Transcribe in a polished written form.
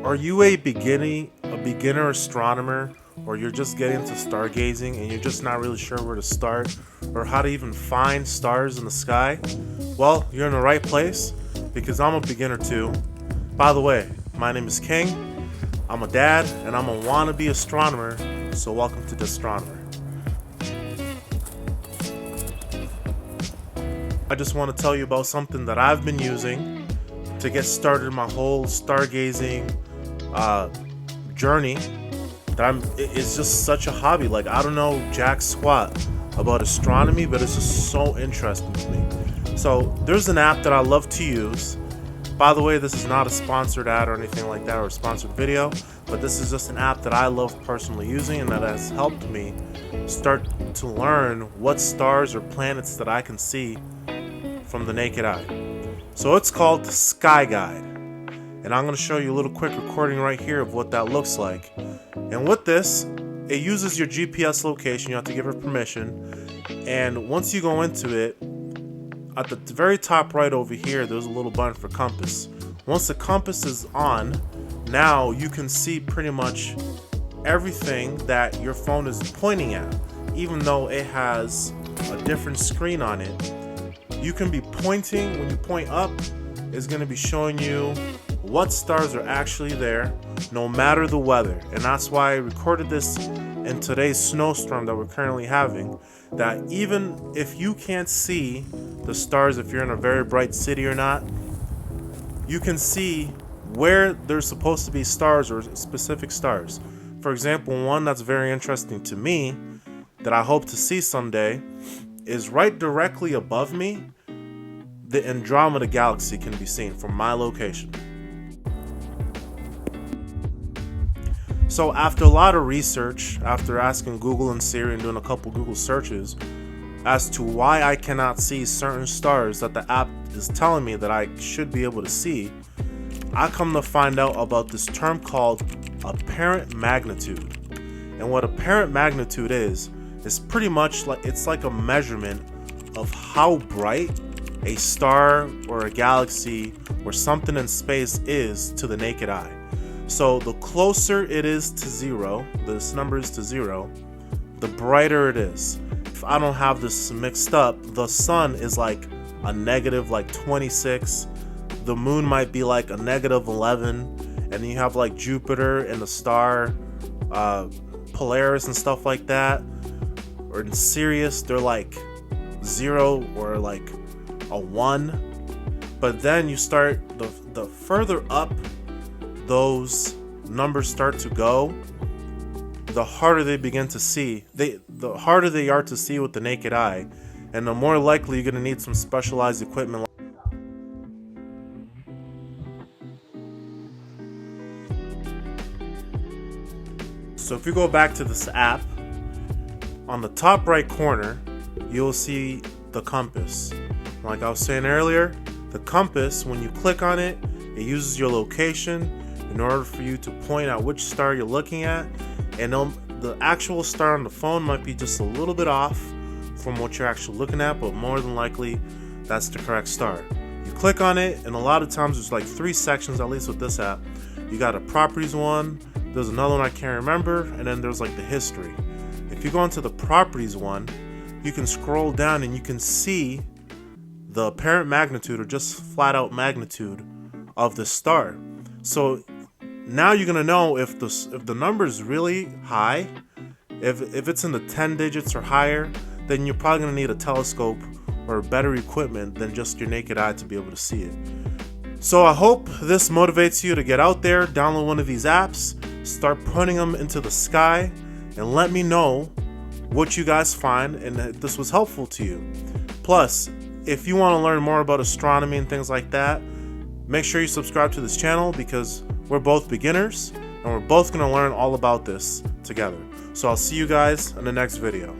Are you a beginner astronomer, or you're just getting into stargazing and you're just not really sure where to start or how to even find stars in the sky? Well, you're in the right place because I'm a beginner too. By the way, my name is King. I'm a dad and I'm a wannabe astronomer, so welcome to The Astronomer. I just want to tell you about something that I've been using to get started in my whole stargazing journey. It's just such a hobby. Like, I don't know jack squat about astronomy, but it's just so interesting to me. So there's an app that I love to use. By the way, this is not a sponsored ad or anything like that, or a sponsored video, but this is just an app that I love personally using and that has helped me start to learn what stars or planets that I can see from the naked eye. So it's called Sky Guide, and I'm going to show you a little quick recording right here of what that looks like. And with this, it uses your GPS location. You have to give it permission, and once you go into it, at the very top right over here, there's a little button for compass. Once the compass is on, now you can see pretty much everything that your phone is pointing at, even though it has a different screen on it. You can be pointing. When you point up, it's going to be showing you what stars are actually there, no matter the weather. And that's why I recorded this in today's snowstorm that we're currently having, that even if you can't see the stars, if you're in a very bright city or not, you can see where there's supposed to be stars or specific stars. For example, one that's very interesting to me that I hope to see someday is right directly above me. The Andromeda galaxy can be seen from my location. So after a lot of research, after asking Google and Siri and doing a couple Google searches as to why I cannot see certain stars that the app is telling me that I should be able to see, I come to find out about this term called apparent magnitude. And what apparent magnitude is pretty much like, it's like a measurement of how bright a star or a galaxy or something in space is to the naked eye. So the closer it is to zero, this number is to zero, the brighter it is. If I don't have this mixed up, the sun is like a negative like 26, the moon might be like a negative 11, and then you have like Jupiter and the star Polaris and stuff like that, or in Sirius they're like 0 or like a 1. But then you start, the further up those numbers start to go, the harder they begin to see. The harder they are to see with the naked eye, and the more likely you're going to need some specialized equipment. So if you go back to this app, on the top right corner, you'll see the compass. Like I was saying earlier, the compass, when you click on it, it uses your location in order for you to point out which star you're looking at. And the actual star on the phone might be just a little bit off from what you're actually looking at, but more than likely, that's the correct star. You click on it, and a lot of times there's like 3 sections, at least with this app. You got a properties one, there's another one I can't remember, and then there's like the history. If you go into the properties one, you can scroll down and you can see the apparent magnitude, or just flat out magnitude, of the star. So now you're gonna know if the number is really high, if it's in the 10 digits or higher, then you're probably gonna need a telescope or better equipment than just your naked eye to be able to see it. So I hope this motivates you to get out there, download one of these apps, start putting them into the sky, and let me know what you guys find and if this was helpful to you. Plus, if you want to learn more about astronomy and things like that, make sure you subscribe to this channel, because we're both beginners and we're both going to learn all about this together. So I'll see you guys in the next video.